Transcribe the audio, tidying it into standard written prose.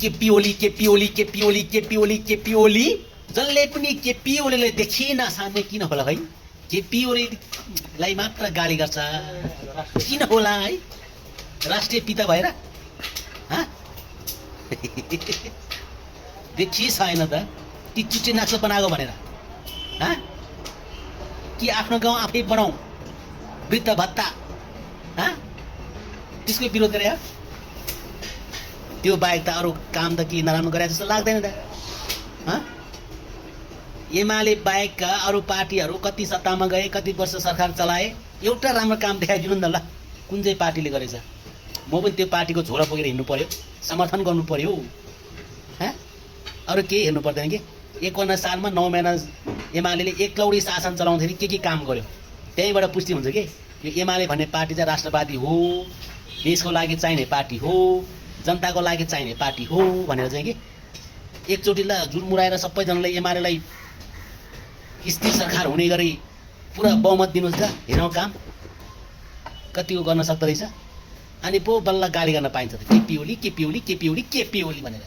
केपी ओली केपी ओली केपी ओली केपी ओली केपी ओली जसले पनि केपी ओलीलाई देखि नसार्ने किन होला है? केपी ओलीलाई मात्र गाली गर्छ किन होला है? राष्ट्रिय पिता भएर देखि छैन त ती चुच्चे नाक्स बनाएको भनेर कि आफ्नो गाउँ आफै बनाऊ वृद्ध भत्ता त्यसको विरोध गरे त्यो बाहेक त अरू काम त के नराम्रो गरे जस्तो लाग्दैन त एमाले बाहेकका अरू पार्टीहरू कति सत्तामा गए, कति वर्ष सरकार चलाए, एउटा राम्रो काम देखाइदिनु न ल। कुन चाहिँ पार्टीले गरेछ? म पनि त्यो पार्टीको झोला बोकेर हिँड्नु पर्यो, समर्थन गर्नु पर्यो। अरू केही हेर्नु पर्दैन कि 51 सालमा 9 महिना एमाले एकलौडी शासन चलाउँदाखेरि के काम गर्यो त्यहीँबाट पुष्टि हुन्छ कि यो एमाले भन्ने पार्टी चाहिँ राष्ट्रवादी हो, देशको लागि चाहिने पार्टी हो, जनताको लागि चाहिने पार्टी हो भनेर चाहिँ कि एकचोटि ल जुर्मुराएर सबैजनाले एमालेलाई स्थिर सरकार हुने गरी पुरा बहुमत दिनुहोस् त, हेरौँ काम कतिको गर्न सक्दो रहेछ। अनि पो बल्ल गाली गर्न पाइन्छ त केपी ओली केपी ओली केपी ओली केपी ओली भनेर।